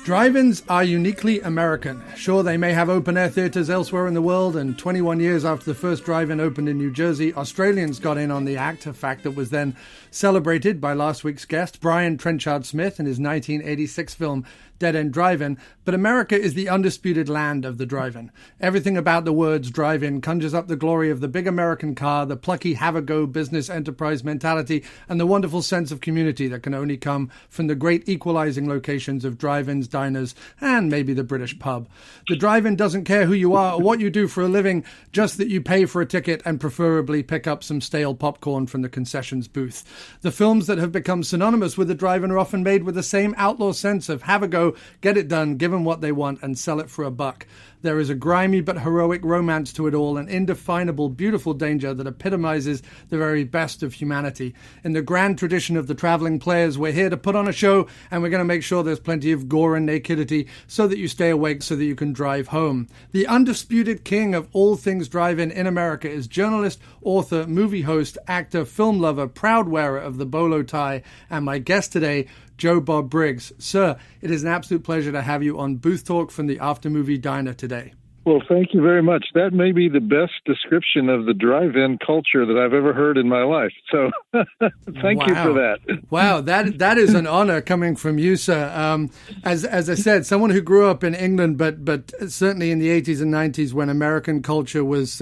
Drive-ins are uniquely American. Sure, they may have open-air theaters elsewhere in the world, and 21 years after the first drive-in opened in New Jersey, Australians got in on the act, a fact that was then celebrated by last week's guest, Brian Trenchard Smith, in his 1986 film Dead End Drive-In. But America is the undisputed land of the drive-in. Everything about the words drive-in conjures up the glory of the big American car, the plucky have-a-go business enterprise mentality, and the wonderful sense of community that can only come from the great equalizing locations of drive-ins, diners, and maybe the British pub. The drive-in doesn't care who you are or what you do for a living, just that you pay for a ticket and preferably pick up some stale popcorn from the concessions booth. The films that have become synonymous with the drive-in are often made with the same outlaw sense of have a go, get it done, give them what they want, and sell it for a buck. There is a grimy but heroic romance to it all, an indefinable, beautiful danger that epitomizes the very best of humanity. In the grand tradition of the traveling players, we're here to put on a show, and we're going to make sure there's plenty of gore and nakedity so that you stay awake so that you can drive home. The undisputed king of all things drive-in in America is journalist, author, movie host, actor, film lover, proud wearer of the bolo tie, and my guest today, Joe Bob Briggs. Sir, it is an absolute pleasure to have you on Booth Talk from the After Movie Diner today. Well, thank you very much. That may be the best description of the drive-in culture that I've ever heard in my life. So thank you for that. Wow, that is an honor coming from you, sir. As I said, someone who grew up in England, but certainly in the 80s and 90s when American culture was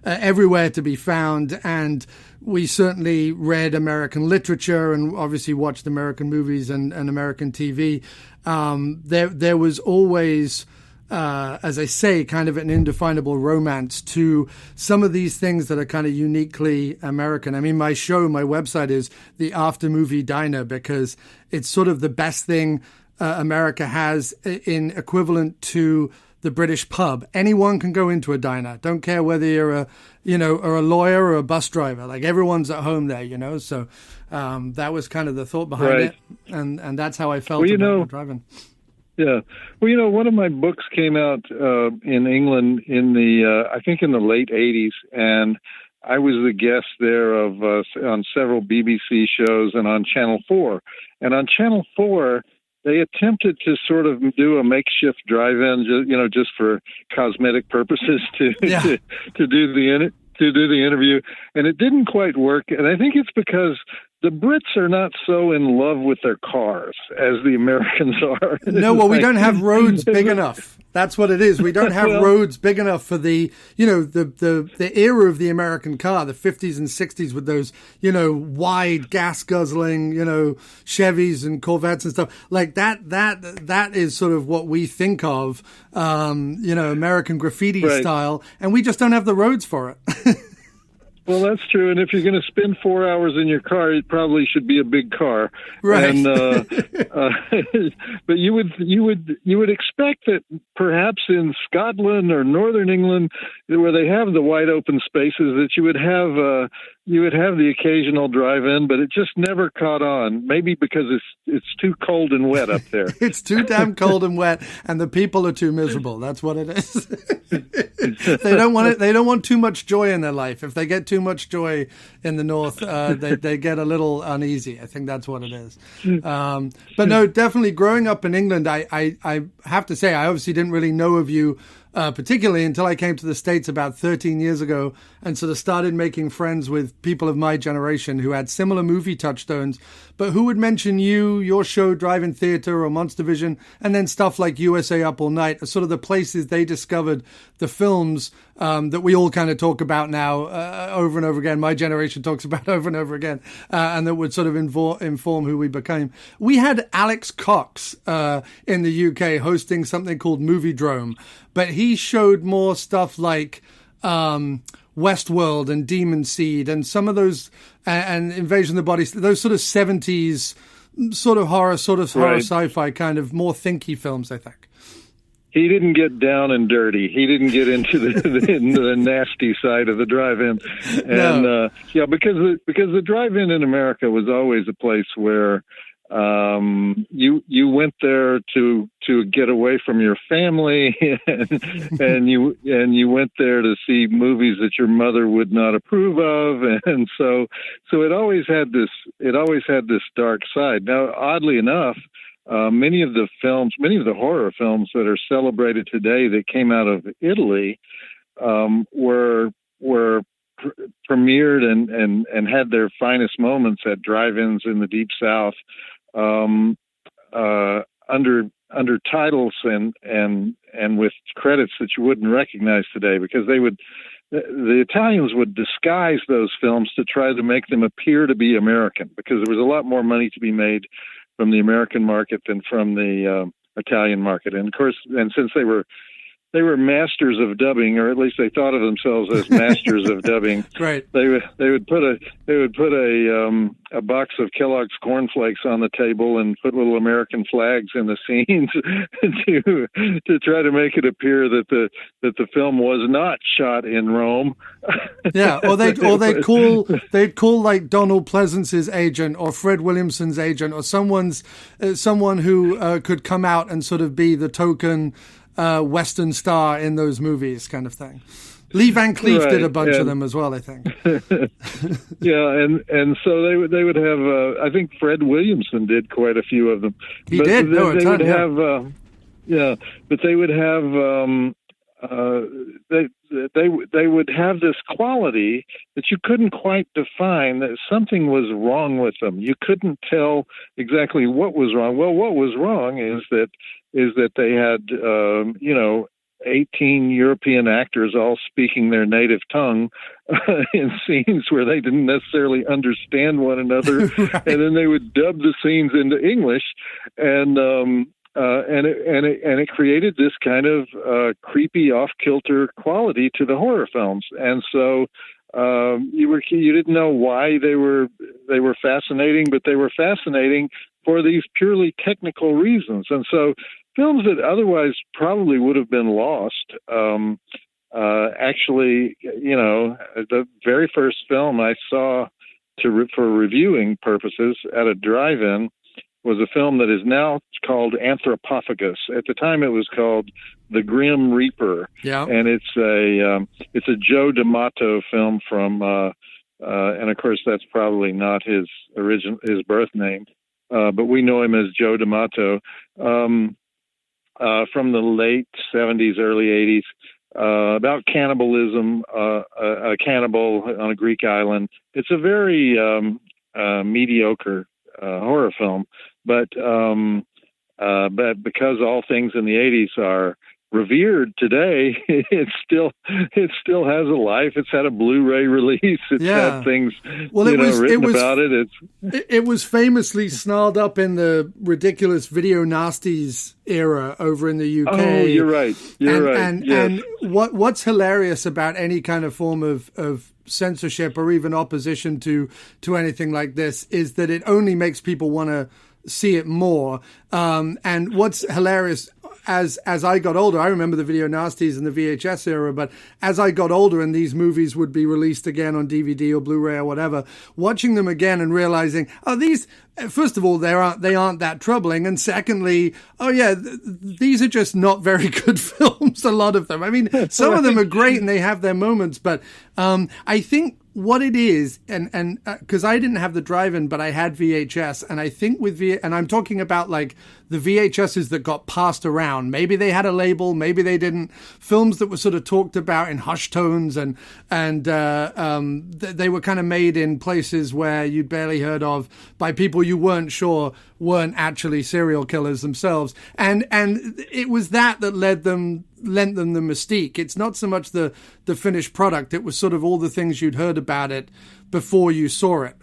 everywhere to be found, and we certainly read American literature and obviously watched American movies and American TV. There was always, as I say, kind of an indefinable romance to some of these things that are kind of uniquely American. I mean, my website is the After Movie Diner because it's sort of the best thing America has in equivalent to the British pub. Anyone can go into a diner. Don't care whether you're a lawyer or a bus driver. Like everyone's at home there, So that was kind of the thought behind it, and that's how I felt about driving. Yeah. Well, one of my books came out in England in I think in the late 80s, and I was the guest there on several BBC shows and on Channel 4. And on Channel 4, they attempted to sort of do a makeshift drive-in, just for cosmetic purposes to do the interview, and it didn't quite work. And I think it's because the Brits are not so in love with their cars as the Americans are. No, well, we don't have roads big enough. That's what it is. We don't have roads big enough for the era of the American car, the 50s and 60s with those, wide gas guzzling, Chevys and Corvettes and stuff like that. That is sort of what we think of, American graffiti style. And we just don't have the roads for it. Well, that's true. And if you're going to spend 4 hours in your car, it probably should be a big car. Right. And, but you would expect that perhaps in Scotland or Northern England, where they have the wide open spaces, that you would have the occasional drive-in, but it just never caught on. Maybe because it's too cold and wet up there. It's too damn cold and wet, and the people are too miserable. That's what it is. They don't want it. They don't want too much joy in their life. If they get too much joy in the north, they get a little uneasy. I think that's what it is. But no, definitely growing up in England, I have to say I obviously didn't really know of you particularly until I came to the States about 13 years ago and sort of started making friends with people of my generation who had similar movie touchstones, but who would mention you, your show, Drive-In Theater or Monster Vision, and then stuff like USA Up All Night are sort of the places they discovered the films that we all kind of talk about now over and over again. My generation talks about over and over again, and that would sort of inform who we became. We had Alex Cox in the UK hosting something called Movie Drome, but he showed more stuff like Westworld and Demon Seed and some of those, and Invasion of the Body, those sort of 70s sort of horror sci-fi kind of more thinky films, I think. He didn't get down and dirty. He didn't get into the nasty side of the drive-in, and no. Because the drive-in in America was always a place where you went there to get away from your family, and you went there to see movies that your mother would not approve of, and so it always had this dark side. Now, oddly enough, many of the horror films that are celebrated today that came out of Italy were premiered and had their finest moments at drive-ins in the Deep South under titles and with credits that you wouldn't recognize today, because the Italians would disguise those films to try to make them appear to be American, because there was a lot more money to be made from the American market than from the Italian market. And of course, and since they were masters of dubbing, or at least they thought of themselves as masters of dubbing. Right. They would put a box of Kellogg's cornflakes on the table and put little American flags in the scenes to try to make it appear that the film was not shot in Rome. Yeah, or they'd call like Donald Pleasance's agent or Fred Williamson's agent or someone who could come out and sort of be the token Western star in those movies, kind of thing. Lee Van Cleef did a bunch of them as well, I think. Yeah, and so they would have. I think Fred Williamson did quite a few of them. He did. They would have. But they would have. They would have this quality that you couldn't quite define. That something was wrong with them. You couldn't tell exactly what was wrong. Well, what was wrong is that they had 18 European actors all speaking their native tongue in scenes where they didn't necessarily understand one another, right. And then they would dub the scenes into English, and it created this kind of creepy, off-kilter quality to the horror films, and so you didn't know why they were fascinating, but they were fascinating for these purely technical reasons, and so films that otherwise probably would have been lost. Actually, the very first film I saw for reviewing purposes at a drive-in was a film that is now called Anthropophagus. At the time, it was called The Grim Reaper. Yeah, and it's a Joe D'Amato film from, and of course that's probably not his birth name, but we know him as Joe D'Amato. From the late 70s, early 80s, about cannibalism, a cannibal on a Greek island. It's a very mediocre horror film, but because all things in the 80s are revered today, it still has a life. It's had a Blu-ray release. It's had things written about it. It was famously snarled up in the ridiculous video Nasties era over in the UK. Oh, you're right. And what's hilarious about any kind of form of censorship or even opposition to anything like this is that it only makes people want to see it more. And what's hilarious, as I got older, I remember the video Nasties and the VHS era, but as I got older and these movies would be released again on DVD or Blu-ray or whatever, watching them again and realizing, these, first of all, they aren't that troubling, and secondly, these are just not very good films, a lot of them. I mean, some of them are great and they have their moments, but I think what it is, and because I didn't have the drive-in, but I had VHS, and I think and I'm talking about like the VHSs that got passed around. Maybe they had a label, maybe they didn't. Films that were sort of talked about in hushed tones, and they were kind of made in places where you'd barely heard of by people you weren't sure weren't actually serial killers themselves, and it was that lent them the mystique. It's not so much the finished product. It was sort of all the things you'd heard about it before you saw it.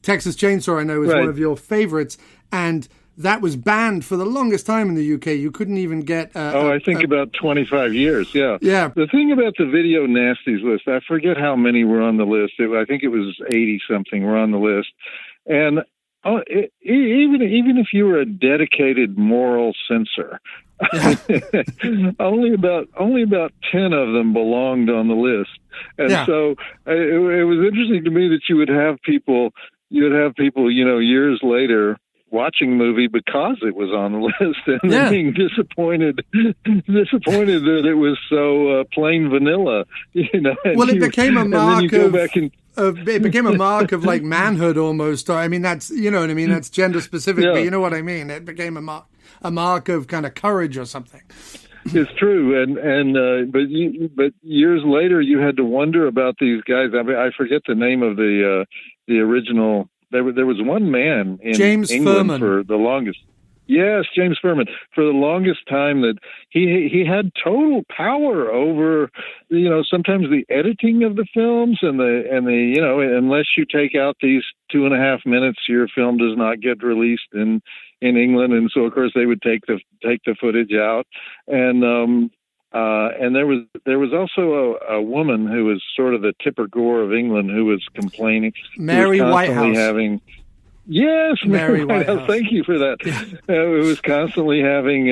Texas Chainsaw, I know, is one of your favorites, and that was banned for the longest time in the UK. You couldn't even get... I think about 25 years, yeah. Yeah. The thing about the video Nasties list, I forget how many were on the list. I think it was 80-something were on the list. And even if you were a dedicated moral censor, only about 10 of them belonged on the list, and so it was interesting to me that you would have people, years later watching the movie because it was on the list and being disappointed that it was so plain vanilla, Well, it became a mark it became a mark of like manhood almost. I mean, that's, you know what I mean? That's gender specific, but you know what I mean? It became a mark of kind of courage or something. It's true, but years later, you had to wonder about these guys. I mean, I forget the name of the original. There was one man in James England Furman. for the longest. Yes, James Furman. For the longest time, that he had total power over, you know, sometimes the editing of the films and the you know, unless you take out these 2.5 minutes, your film does not get released in England, and so of course they would take the footage out, and there was also a woman who was sort of the Tipper Gore of England who was complaining. Mary Whitehouse. Yes, Mary Whitehouse. Thank you for that. It was constantly having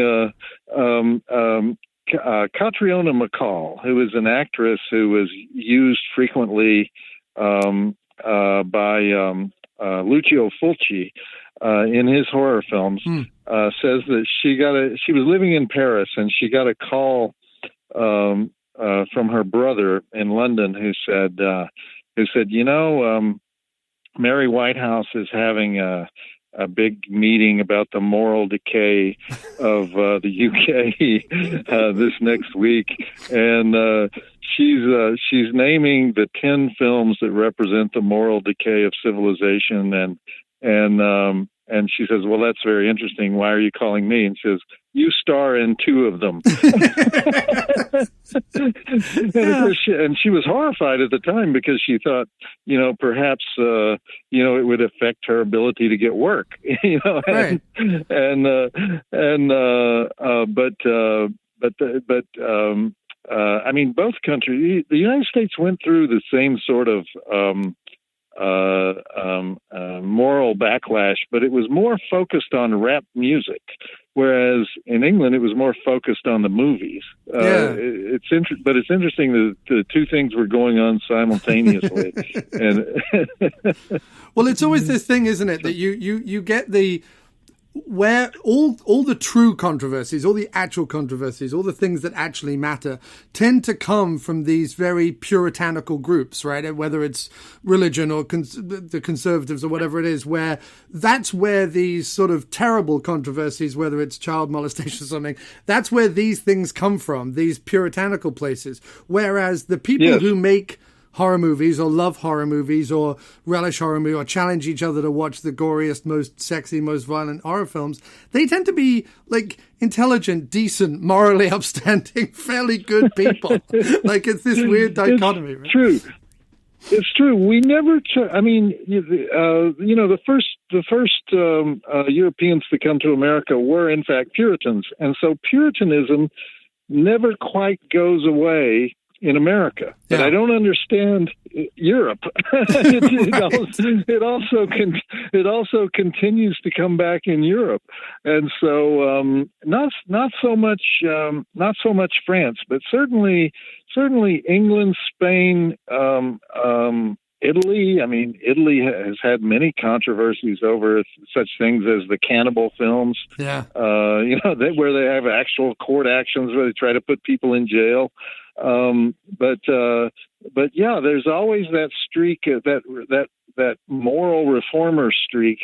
Catriona MacColl, who was an actress who was used frequently by Lucio Fulci in his horror films. Says that she was living in Paris and she got a call from her brother in London who said, you know, Mary Whitehouse is having a big meeting about the moral decay of the UK this next week, and she's naming the 10 films that represent the moral decay of civilization, and she says, well, that's very interesting. Why are you calling me? And she says, you star in 2 of them. And she was horrified at the time because she thought, you know, perhaps, you know, it would affect her ability to get work, you know, right. I mean, both countries, the United States went through the same sort of, moral backlash, but it was more focused on rap music, whereas in England it was more focused on the movies. It's interesting that the two things were going on simultaneously. And well, it's always this thing, isn't it, that you get where all the true controversies, all the actual controversies, all the things that actually matter tend to come from these very puritanical groups, right? Whether it's religion or the conservatives or whatever it is, that's where these sort of terrible controversies, whether it's child molestation or something, that's where these things come from, these puritanical places. Whereas the people who make horror movies or love horror movies or relish horror movies or challenge each other to watch the goriest, most sexy, most violent horror films, they tend to be like intelligent, decent, morally upstanding, fairly good people. Like it's this weird dichotomy. It's true. It's true. We never. I mean, you know, the first Europeans to come to America were in fact Puritans, and so Puritanism never quite goes away in America, but I don't understand Europe. It also continues to come back in Europe, and so not so much France, but certainly England, Spain, Italy. I mean, Italy has had many controversies over such things as the Cannibal films. Yeah, you know, where they have actual court actions where they try to put people in jail. But yeah, there's always that streak, that moral reformer streak,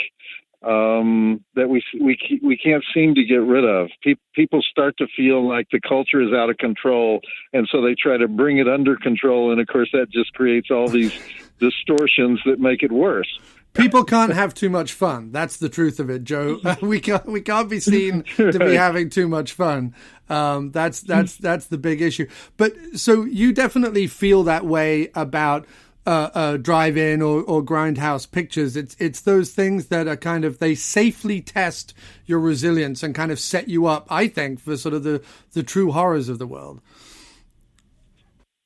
that we can't seem to get rid of. People start to feel like the culture is out of control, and so they try to bring it under control. And of course, that just creates all these distortions that make it worse. People can't have too much fun. That's the truth of it, Joe. We can't be seen to be having too much fun. That's the big issue. But so you definitely feel that way about drive-in or grindhouse pictures. It's those things that are kind of, they safely test your resilience and kind of set you up, I think, for sort of the true horrors of the world.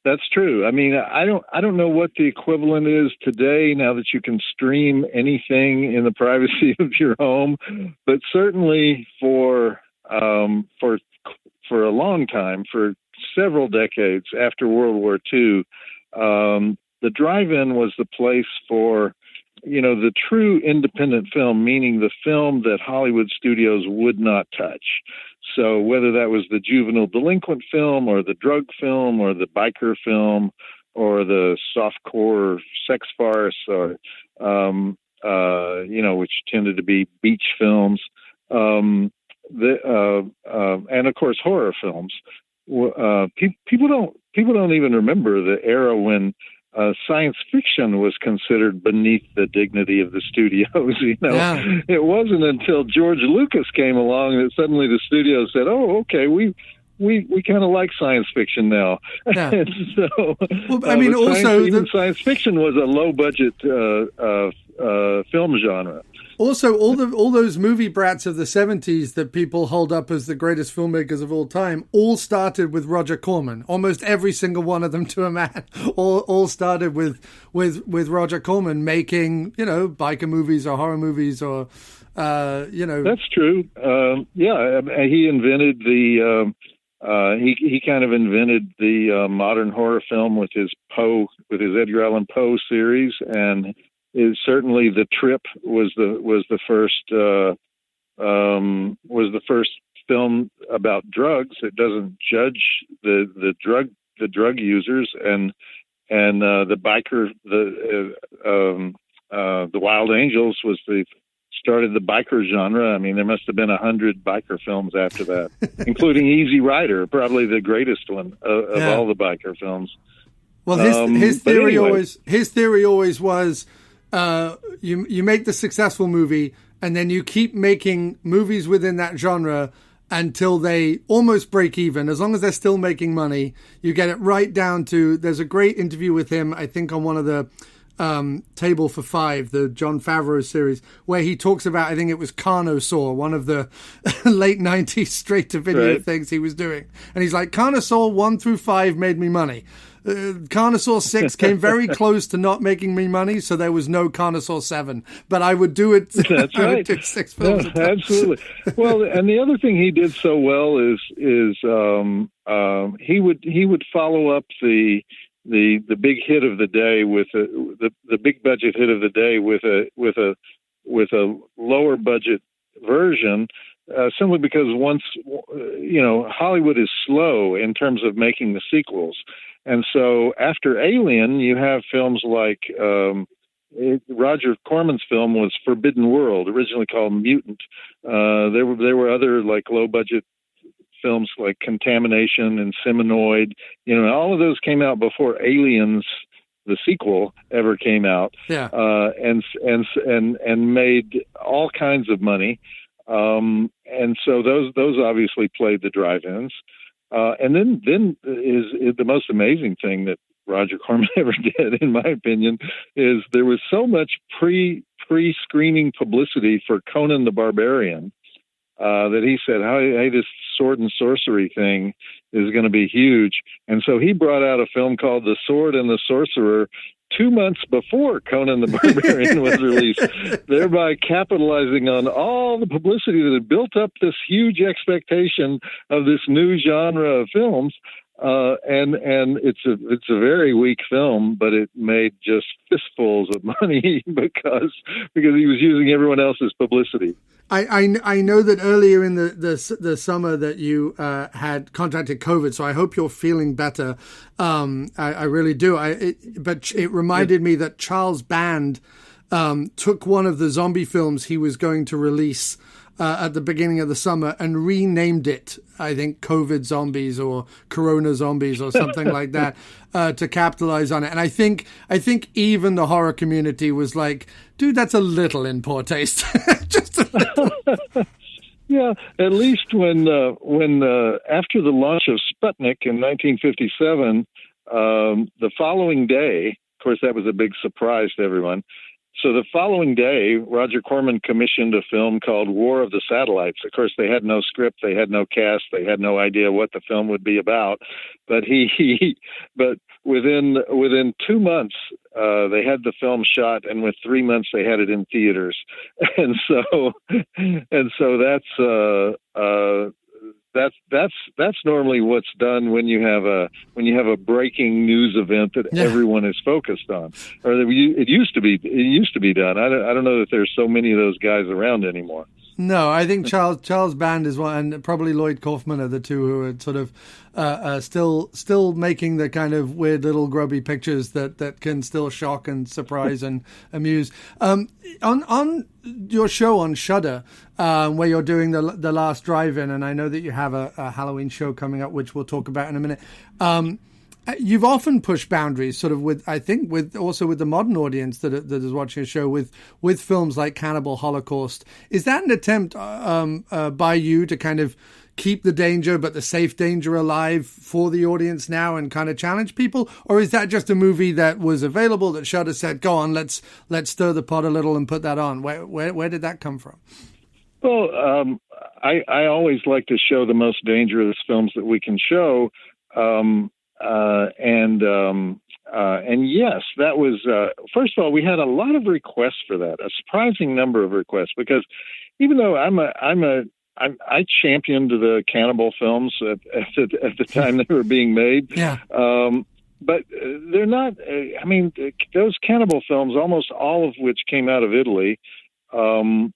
That's true. I mean, I don't know what the equivalent is today now that you can stream anything in the privacy of your home, but certainly for a long time, for several decades after World War II, the drive-in was the place for, you know, the true independent film, meaning the film that Hollywood studios would not touch. So whether that was the juvenile delinquent film or the drug film or the biker film the softcore sex farce, or which tended to be beach films, and of course horror films. People don't even remember the era when science fiction was considered beneath the dignity of the studios. Yeah. It wasn't until George Lucas came along that suddenly the studios said, "Oh, okay, we kind of like science fiction now." Yeah. And so, science fiction was a low budget film genre. Also, all those movie brats of the 70s that people hold up as the greatest filmmakers of all time all started with Roger Corman. Almost every single one of them, to a man, all started with Roger Corman making, biker movies or horror movies or, That's true. He invented he kind of invented the modern horror film with his Edgar Allan Poe series, and certainly The Trip was the first film about drugs. It doesn't judge the drug users, and the biker the Wild Angels started the biker genre. I mean, there must have been 100 biker films after that, including Easy Rider, probably the greatest one of all the biker films. Well, his theory always was, you make the successful movie, and then you keep making movies within that genre until they almost break even. As long as they're still making money, you get it right down to. There's a great interview with him, I think, on one of the Table for Five, the Jon Favreau series, where he talks about, I think it was Carnosaur, one of the late 90s straight-to-video things he was doing. And he's like, Carnosaur 1 through 5 made me money. Carnosaur 6 came very close to not making me money, so there was no Carnosaur 7. But I would do it. That's right. I would do 6 films. Yeah, absolutely. Well, and the other thing he did so well is he would follow up the big hit of the day with the big budget hit of the day with a lower budget version, simply because once Hollywood is slow in terms of making the sequels. And so after Alien, you have films like Roger Corman's film was Forbidden World, originally called Mutant. There were other like low budget films like Contamination and Seminoid. All of those came out before Aliens, the sequel, ever came out. Yeah. And made all kinds of money. And so those obviously played the drive-ins. And then is the most amazing thing that Roger Corman ever did, in my opinion, is there was so much pre-screening publicity for Conan the Barbarian that he said, hey, this sword and sorcery thing is going to be huge. And so he brought out a film called The Sword and the Sorcerer 2 months before Conan the Barbarian was released, thereby capitalizing on all the publicity that had built up this huge expectation of this new genre of films. And it's a very weak film, but it made just fistfuls of money because he was using everyone else's publicity. I know that earlier in the summer that you had contracted COVID, so I hope you're feeling better. I really do. But it reminded me that Charles Band took one of the zombie films he was going to release at the beginning of the summer and renamed it, I think, COVID Zombies or Corona Zombies or something like that, to capitalize on it. And I think even the horror community was like, dude, that's a little in poor taste. Just a little. Yeah, at least when after the launch of Sputnik in 1957, the following day, of course, that was a big surprise to everyone. So the following day, Roger Corman commissioned a film called War of the Satellites. Of course, they had no script, they had no cast, they had no idea what the film would be about. But but within 2 months, they had the film shot, and with 3 months, they had it in theaters. And so that's normally what's done when you have a breaking news event that everyone is focused on, or it used to be done. I don't know that there's so many of those guys around anymore. No, I think Charles Band is one, and probably Lloyd Kaufman are the two who are sort of still making the kind of weird little grubby pictures that can still shock and surprise and amuse. On your show on Shudder, where you're doing the last drive-in, and I know that you have a Halloween show coming up, which we'll talk about in a minute. You've often pushed boundaries, sort of with the modern audience that is watching a show with films like Cannibal Holocaust. Is that an attempt by you to kind of keep the danger, but the safe danger alive for the audience now, and kind of challenge people, or is that just a movie that was available that Shudder said, "Go on, let's stir the pot a little and put that on"? Where did that come from? Well, I always like to show the most dangerous films that we can show. And yes, that was, first of all, we had a lot of requests for that, a surprising number of requests, because even though I championed the cannibal films at the time they were being made. Yeah. But they're not, those cannibal films, almost all of which came out of Italy, were,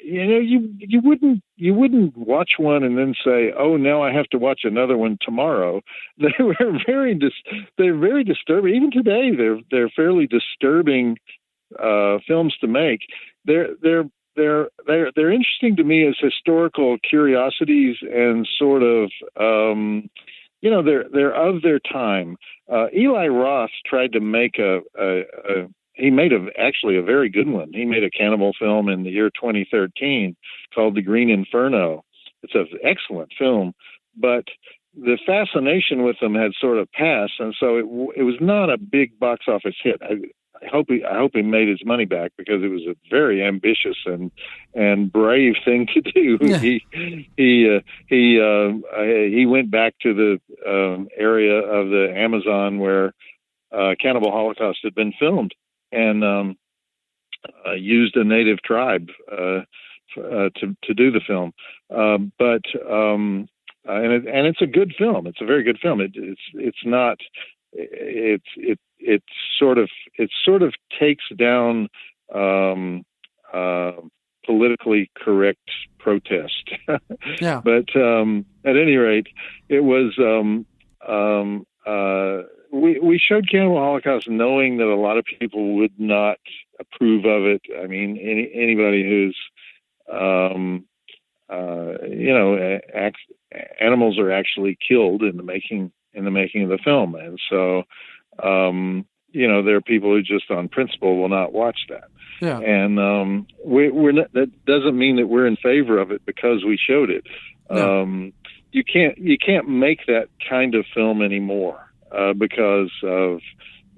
you wouldn't watch one and then say, "Oh, now I have to watch another one tomorrow." They were very disturbing. Even today, they're fairly disturbing films to make. They're interesting to me as historical curiosities, and sort of they're of their time. Eli Roth tried to make he made actually a very good one. He made a cannibal film in the year 2013 called The Green Inferno. It's an excellent film, but the fascination with them had sort of passed, and so it was not a big box office hit. I hope he made his money back, because it was a very ambitious and brave thing to do. Yeah. He went back to the area of the Amazon where Cannibal Holocaust had been filmed, and used a native tribe to do the film. But it's a good film. It's a very good film. It sort of takes down politically correct protest. Yeah. But at any rate, it was. We showed Cannibal Holocaust knowing that a lot of people would not approve of it. I mean, anybody who's, animals are actually killed in the making of the film, and so, there are people who just on principle will not watch that. Yeah. And we're not, that doesn't mean that we're in favor of it because we showed it. No. You can't make that kind of film anymore. Because of,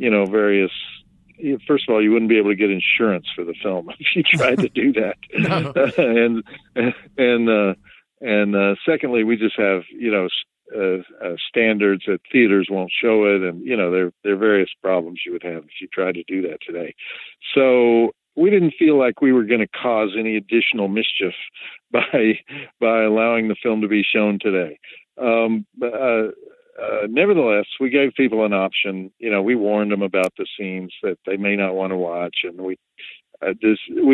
various. First of all, you wouldn't be able to get insurance for the film if you tried to do that. And secondly, we just have standards that theaters won't show it, and there are various problems you would have if you tried to do that today. So we didn't feel like we were going to cause any additional mischief by allowing the film to be shown today. Nevertheless, we gave people an option. We warned them about the scenes that they may not want to watch, and we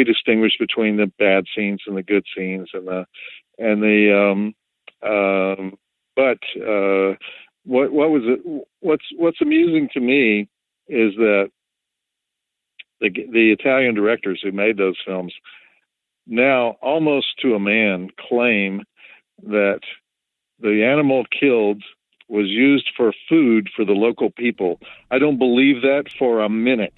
distinguished between the bad scenes and the good scenes, what's amusing to me is that the Italian directors who made those films now, almost to a man, claim that the animal killed was used for food for the local people. I don't believe that for a minute.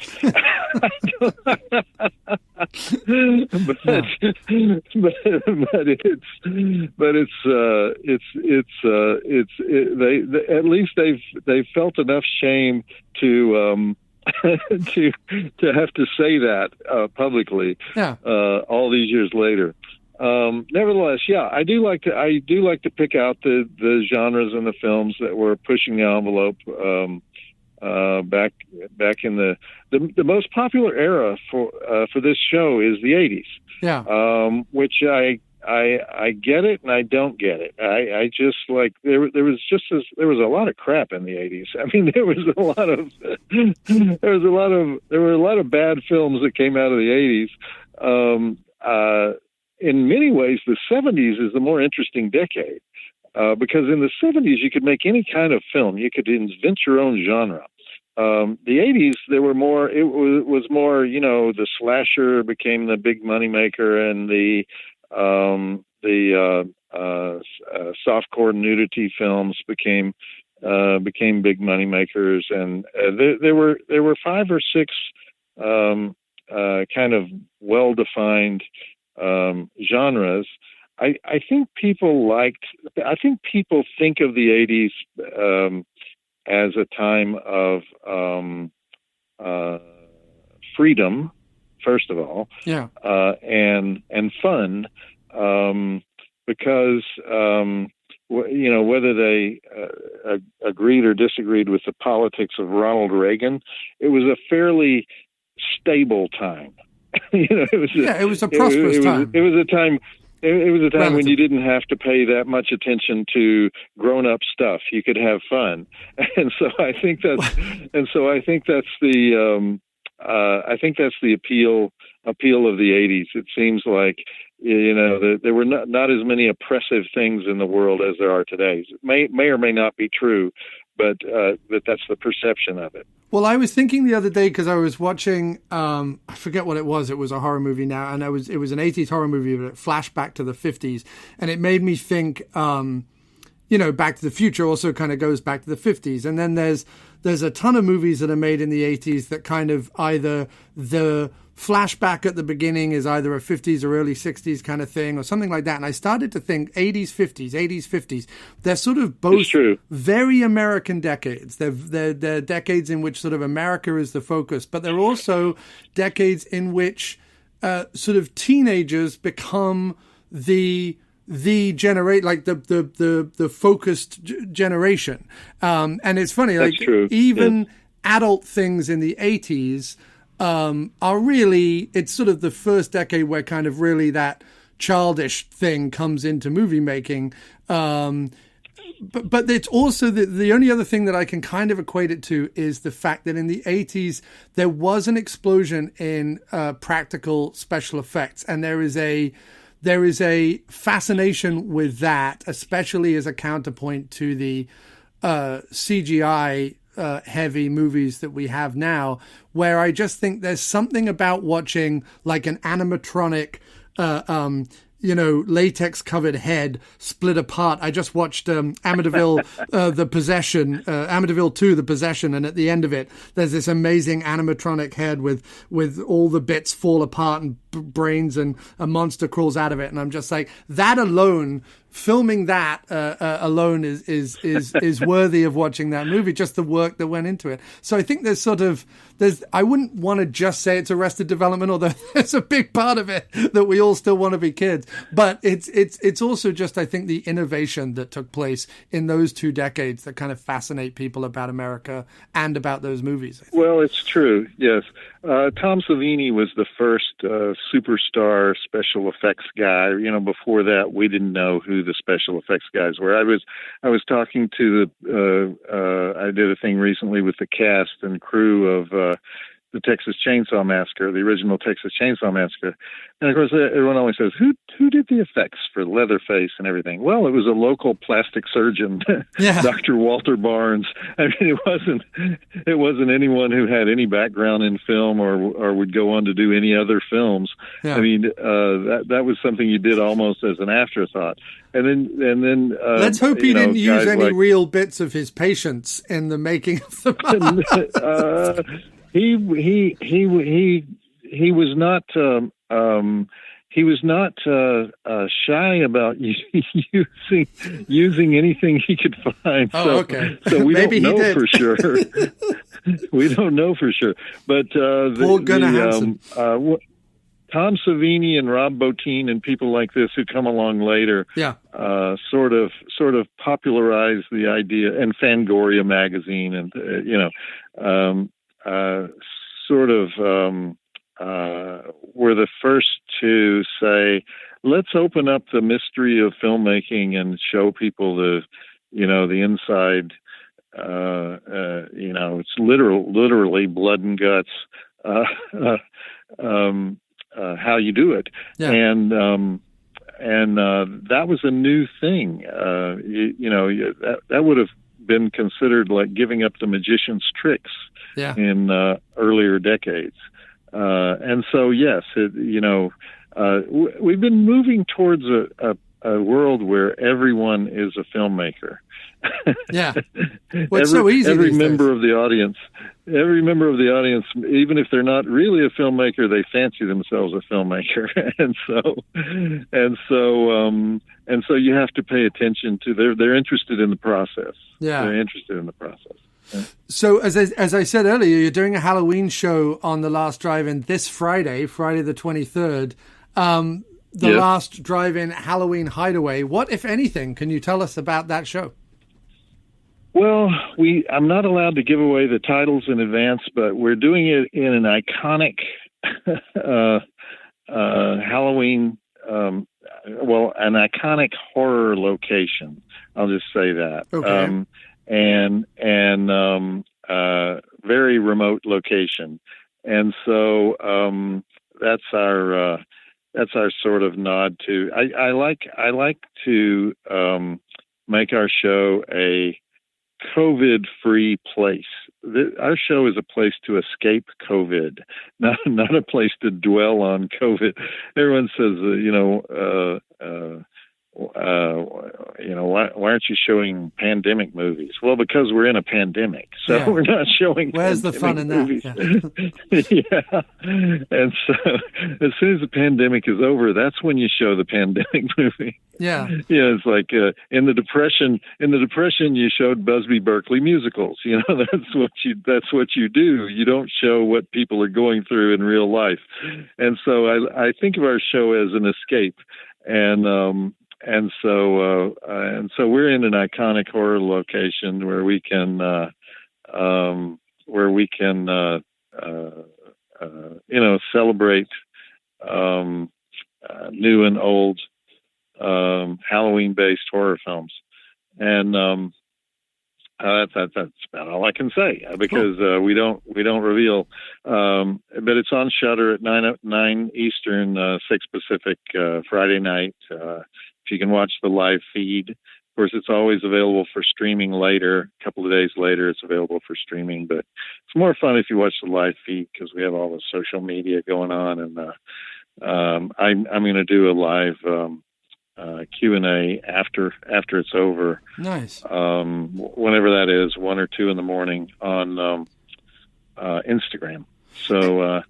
At least they've felt enough shame to to have to say that publicly. Yeah. All these years later. Nevertheless, yeah, I do like to pick out the genres and the films that were pushing the envelope. Back in the most popular era for this show is the 80s. Yeah. Which I get it and I don't get it. I just like there was a lot of crap in the 80s. I mean, there were a lot of bad films that came out of the 80s. in many ways, the 70s is the more interesting decade. Because in the 70s, you could make any kind of film. You could invent your own genre. The 80s, there were more. It was more. The slasher became the big moneymaker, and the softcore nudity films became big moneymakers. And there were 5 or 6 kind of well-defined genres. I think people think of the 80s as a time of freedom, first of all, and fun, because whether they agreed or disagreed with the politics of Ronald Reagan, it was a fairly stable time. It was a prosperous time. It was a time. It was a time when you didn't have to pay that much attention to grown-up stuff. You could have fun, and so I think that's the appeal of the 80s. It seems like there were not as many oppressive things in the world as there are today. It may or may not be true, but that's the perception of it. Well, I was thinking the other day, because I was watching, I forget what it was. It was a horror movie now, and it was an 80s horror movie, but it flashed back to the 50s, and it made me think, Back to the Future also kind of goes back to the 50s, and then there's a ton of movies that are made in the 80s that kind of either the flashback at the beginning is either a 50s or early 60s kind of thing or something like that. And I started to think 80s, 50s. They're sort of both very American decades. They're decades in which sort of America is the focus, but they're also decades in which sort of teenagers become the generate, like the focused generation. And it's funny, That's true. Even adult things in the 80s are really, it's sort of the first decade where kind of really that childish thing comes into movie making. But it's also the only other thing that I can kind of equate it to is the fact that in the 80s, there was an explosion in practical special effects. And there is a fascination with that, especially as a counterpoint to the CGI heavy movies that we have now, where I just think there's something about watching like an animatronic, latex covered head split apart. I just watched Amityville, The Possession, Amityville 2, The Possession, and at the end of it, there's this amazing animatronic head with all the bits fall apart and brains, and a monster crawls out of it. And I'm just like, that alone, filming that alone is worthy of watching that movie, just the work that went into it. So I think I wouldn't want to just say it's Arrested Development, although there's a big part of it that we all still want to be kids. But it's also just, I think, the innovation that took place in those 2 decades that kind of fascinate people about America and about those movies. Well, it's true. Yes. Tom Savini was the first superstar special effects guy. Before that, we didn't know who the special effects guys were. I was talking to I did a thing recently with the cast and crew of the Texas Chainsaw Massacre, the original Texas Chainsaw Massacre. And of course, everyone always says, who did the effects for Leatherface and everything? Well, it was a local plastic surgeon, Dr. Walter Barnes. I mean, it wasn't anyone who had any background in film or would go on to do any other films. Yeah. I mean, that was something you did almost as an afterthought. And then let's hope he didn't use any real bits of his patients in the making of the mask. He was not shy about using anything he could find. Oh, okay. So we don't know for sure. We don't know for sure. But Tom Savini and Rob Bottin and people like this who come along later, sort of popularized the idea, and Fangoria magazine, and were the first to say, let's open up the mystery of filmmaking and show people the inside. It's literally blood and guts. how you do it. Yeah. And that was a new thing. That would have been considered like giving up the magician's tricks in earlier decades. And so, yes, we've been moving towards a world where everyone is a filmmaker. Yeah. Well, it's so easy. Every member of the audience, even if they're not really a filmmaker, they fancy themselves a filmmaker. and so you have to pay attention to they're interested in the process. Yeah. They're interested in the process. Yeah. So as I said earlier, you're doing a Halloween show on the last drive-in this Friday the 23rd. The last drive-in Halloween Hideaway. What, if anything, can you tell us about that show? Well, I'm not allowed to give away the titles in advance, but we're doing it in an iconic Halloween, an iconic horror location. I'll just say that. Okay. And very remote location. And so that's our sort of nod to. I like to make our show a COVID-free place. Our show is a place to escape COVID, not a place to dwell on COVID. Everyone says, why aren't you showing pandemic movies? Well, because we're in a pandemic, so we're not showing. Where's the fun in movies. that? Yeah. And so, as soon as the pandemic is over, that's when you show the pandemic movie. Yeah. Yeah, it's like in the Depression. In the Depression, you showed Busby Berkeley musicals. That's what you do. You don't show what people are going through in real life. And so I think of our show as an escape. And so we're in an iconic horror location where we can celebrate new and old Halloween-based horror films, and that's about all I can say because we don't reveal. But it's on Shudder at 9 Eastern, 6 Pacific, Friday night. If you can watch the live feed. Of course, it's always available for streaming later. A couple of days later, it's available for streaming. But it's more fun if you watch the live feed because we have all the social media going on. And I'm going to do a live Q&A after it's over. Nice. Whenever that is, 1 or 2 in the morning on Instagram. So.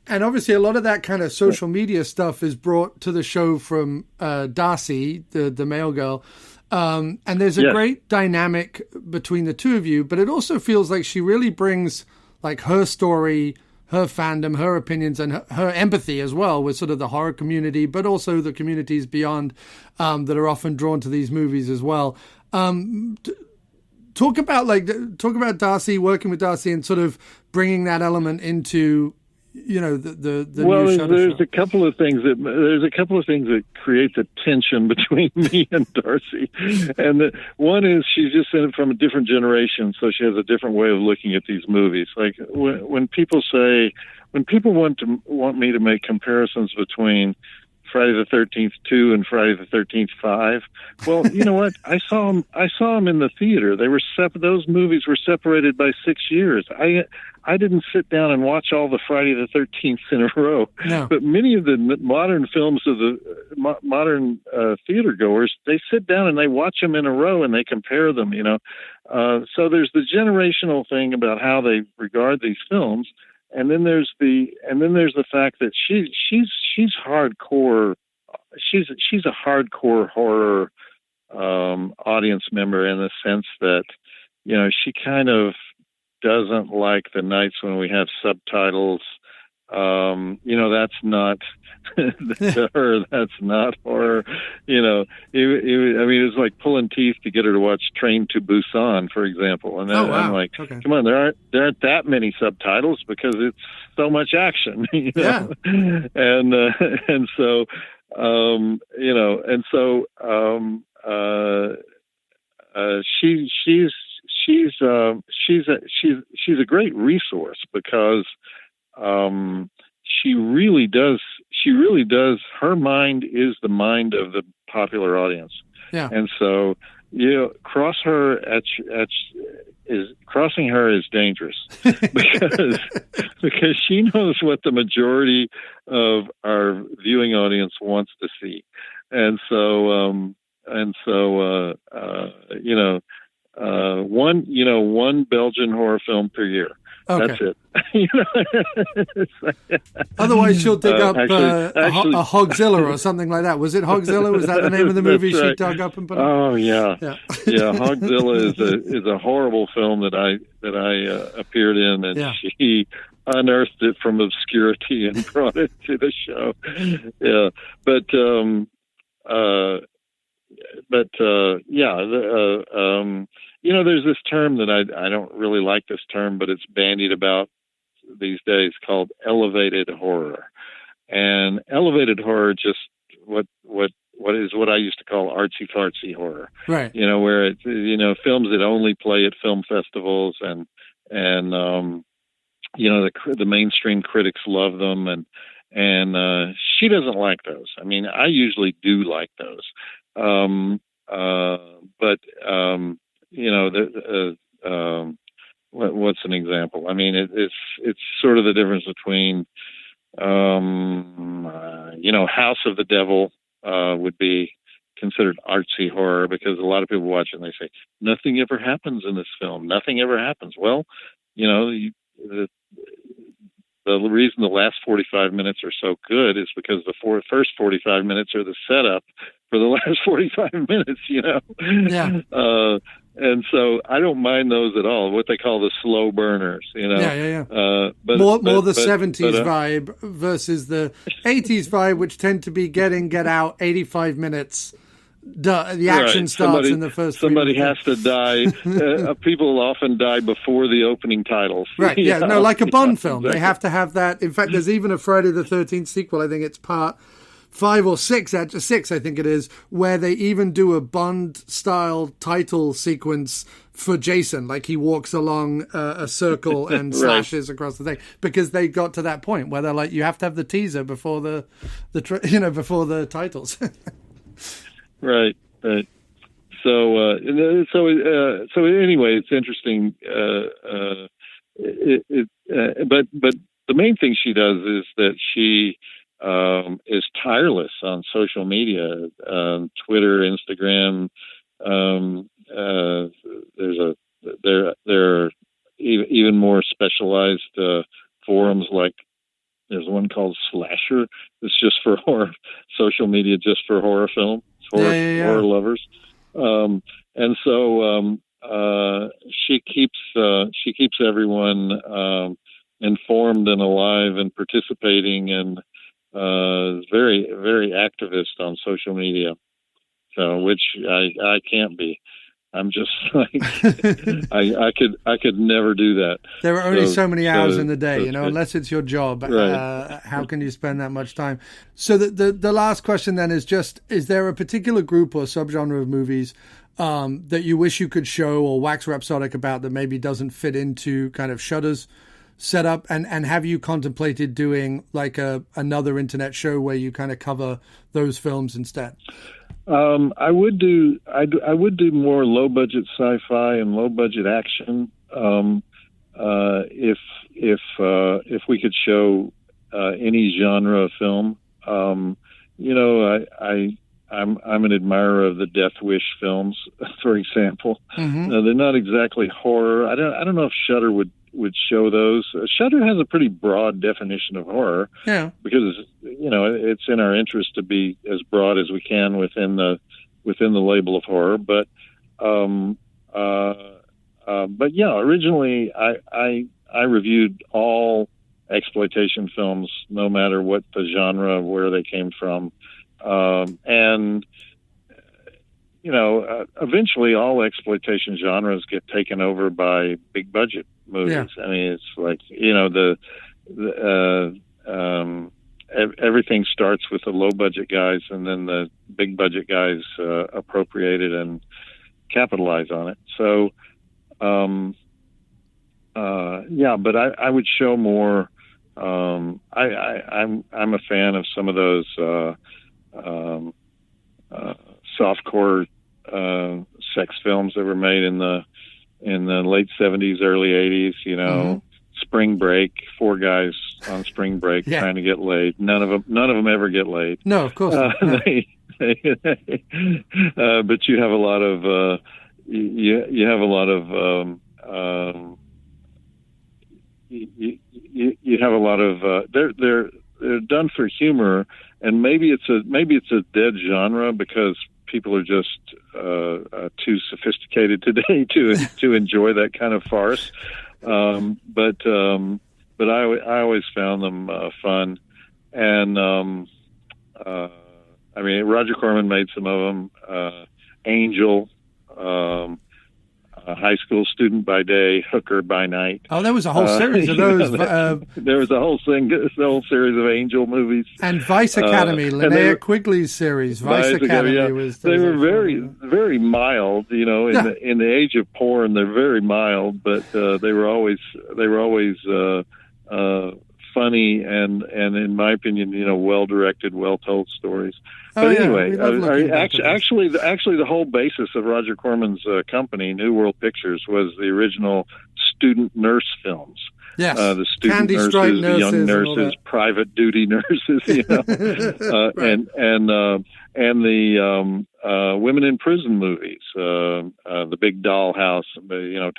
And obviously, a lot of that kind of social media stuff is brought to the show from Darcy, the male girl. And there's a great dynamic between the two of you, but it also feels like she really brings like her story, her fandom, her opinions, and her empathy as well with sort of the horror community, but also the communities beyond that are often drawn to these movies as well. Talk about Darcy, working with Darcy, and sort of bringing that element into the new Shudder there's show. a couple of things that create the tension between me and Darcy, and one is she's just in it from a different generation, so she has a different way of looking at these movies. Like when people want me to make comparisons between Friday the 13th 2 and Friday the 13th 5. Well, you know what? I saw them in the theater. They were those movies were separated by 6 years. I didn't sit down and watch all the Friday the 13th in a row. No. But many of the modern films of the modern theater goers, they sit down and they watch them in a row and they compare them. So there's the generational thing about how they regard these films. And then there's the fact that she's hardcore. She's a hardcore horror audience member in the sense that she kind of doesn't like the nights when we have subtitles. That's not to her. That's not horror. It's like pulling teeth to get her to watch Train to Busan, for example. And I'm like, come on, there aren't that many subtitles because it's so much action. Yeah. And so she's a great resource because she really does she really does. Her mind is the mind of the popular audience. Yeah. And so, crossing her is dangerous because she knows what the majority of our viewing audience wants to see. And so, one Belgian horror film per year. Okay. That's it. Otherwise, she'll dig up a Hogzilla or something like that. Was it Hogzilla? Was that the name of the movie she dug up and put up? Oh yeah. Hogzilla is a horrible film that I appeared in, and she unearthed it from obscurity and brought it to the show. Yeah, there's this term that I don't really like this term, but it's bandied about these days called elevated horror. And elevated horror just what I used to call artsy fartsy horror. Right. Where it's films that only play at film festivals and the mainstream critics love them and she doesn't like those. I mean, I usually do like those. What's an example? I mean, it's sort of the difference between, House of the Devil would be considered artsy horror because a lot of people watch it and they say, nothing ever happens in this film. Nothing ever happens. Well, the reason the last 45 minutes are so good is because the first 45 minutes are the setup for the last 45 minutes, Yeah. And so I don't mind those at all, what they call the slow burners, Yeah. But more the 70s vibe versus the 80s vibe, which tend to be get out 85 minutes. The action starts in the first. Somebody has to die. People often die before the opening titles. Right. Yeah. No, like a Bond film, exactly. They have to have that. In fact, there's even a Friday the 13th sequel. I think it's part 5 or 6. Actually, 6, I think it is, where they even do a Bond-style title sequence for Jason, like he walks along a circle and slashes across the thing, because they got to that point where they're like, you have to have the teaser before before the titles. Right. So anyway, it's interesting. But the main thing she does is that she is tireless on social media, Twitter, Instagram. There are even more specialized forums, like there's one called Slasher. It's just for horror, social media, just for horror film. Horror lovers, and so she keeps everyone informed and alive and participating, and very, very activist on social media. So, which I can't be. I'm just like I could never do that. There are only so many hours in the day, unless it's your job. Right. How can you spend that much time? So the last question then is just: is there a particular group or subgenre of movies that you wish you could show or wax rhapsodic about that maybe doesn't fit into kind of Shudder's setup? And have you contemplated doing like another internet show where you kind of cover those films instead? I would do more low budget sci-fi and low budget action. If we could show any genre of film, I'm an admirer of the Death Wish films, for example. Mm-hmm. They're not exactly horror. I don't know if Shudder would show those. Shudder has a pretty broad definition of horror, because it's in our interest to be as broad as we can within the label of horror. But originally I reviewed all exploitation films, no matter what the genre, where they came from, and eventually all exploitation genres get taken over by big budget movies. Yeah. I mean, it's like, everything starts with the low budget guys, and then the big budget guys appropriate it and capitalize on it. So, but I would show more I'm a fan of some of those softcore sex films that were made in the late 70s, early 80s. Spring Break, 4 guys on spring break trying to get laid. None of them ever get laid. No, of course not. No. But you have a lot of you have a lot of they're done for humor, and maybe it's a dead genre because people are just too sophisticated today to enjoy that kind of farce. But I always found them fun, and I mean, Roger Corman made some of them. Angel, High School Student by Day, Hooker by Night. Oh, there was a whole series of those. There was a whole series of Angel movies. And Vice Academy, Linnea Quigley's series. Vice Academy was. They were very mild. In the age of porn, they're very mild, but they were always funny and in my opinion, well directed, well told stories. But anyway, actually, the whole basis of Roger Corman's company, New World Pictures, was the original student nurse films. Yes, the student Candy nurses, Stripe the young nurses, nurses, private duty nurses, right. and the women in prison movies, the Big Doll House,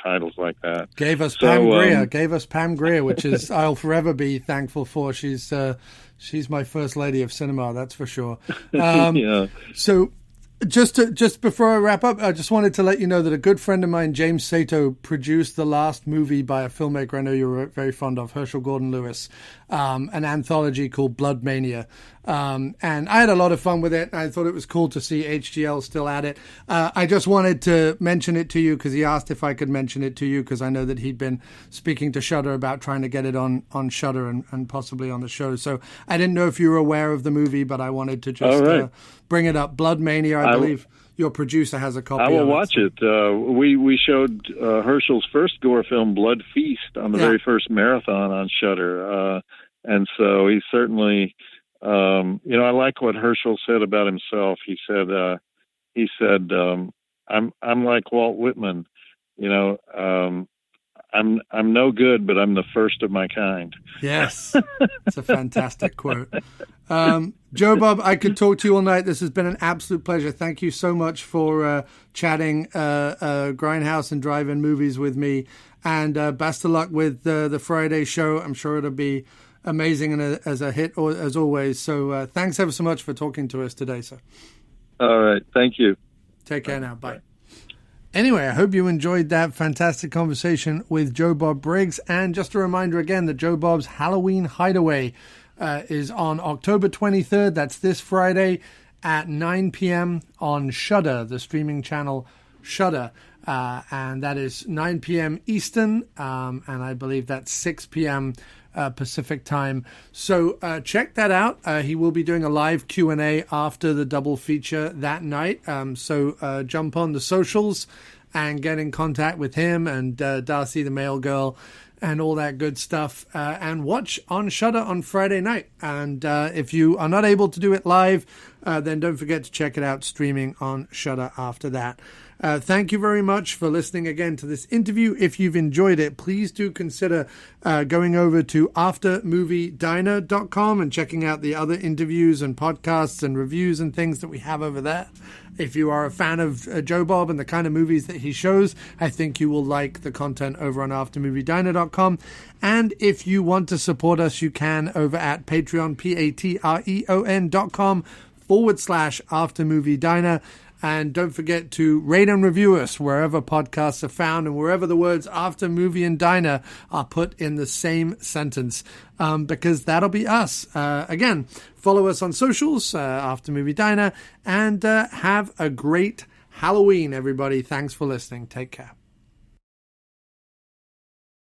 titles like that. Gave us Pam Grier, which is I'll forever be thankful for. She's my first lady of cinema, that's for sure. So just before I wrap up, I just wanted to let you know that a good friend of mine, James Sato, produced the last movie by a filmmaker I know you're very fond of, Herschell Gordon-Lewis, an anthology called Blood Mania. And I had a lot of fun with it. I thought it was cool to see HGL still at it. I just wanted to mention it to you because he asked if I could mention it to you, because I know that he'd been speaking to Shudder about trying to get it on Shudder and possibly on the show. So I didn't know if you were aware of the movie, but I wanted to just bring it up. Blood Mania, I believe your producer has a copy of it. I will watch it. We showed Herschel's first gore film, Blood Feast, on the very first marathon on Shudder. And so he certainly... I like what Herschell said about himself. He said, I'm like Walt Whitman, I'm no good, but I'm the first of my kind. Yes. It's a fantastic quote. Joe Bob, I could talk to you all night. This has been an absolute pleasure. Thank you so much for chatting Grindhouse and Drive-In movies with me. And best of luck with the Friday show. I'm sure it'll be amazing and as a hit as always. So thanks ever so much for talking to us today, sir. All right. Thank you. Take care now. Bye. Anyway, I hope you enjoyed that fantastic conversation with Joe Bob Briggs. And just a reminder again that Joe Bob's Halloween Hideaway is on October 23rd. That's this Friday at 9 p.m. on Shudder, the streaming channel Shudder. And that is 9 p.m. Eastern. And I believe that's 6 p.m. Pacific time. So check that out. He will be doing a live Q&A after the double feature that night. So jump on the socials and get in contact with him and Darcy the Mail Girl and all that good stuff. And watch on Shudder on Friday night. And if you are not able to do it live, then don't forget to check it out streaming on Shudder after that. Thank you very much for listening again to this interview. If you've enjoyed it, please do consider going over to aftermoviediner.com and checking out the other interviews and podcasts and reviews and things that we have over there. If you are a fan of Joe Bob and the kind of movies that he shows, I think you will like the content over on aftermoviediner.com. And if you want to support us, you can over at Patreon, patreon.com/aftermoviediner. And don't forget to rate and review us wherever podcasts are found and wherever the words after movie and diner are put in the same sentence, because that'll be us. Again, follow us on socials, After Movie Diner, and have a great Halloween, everybody. Thanks for listening. Take care.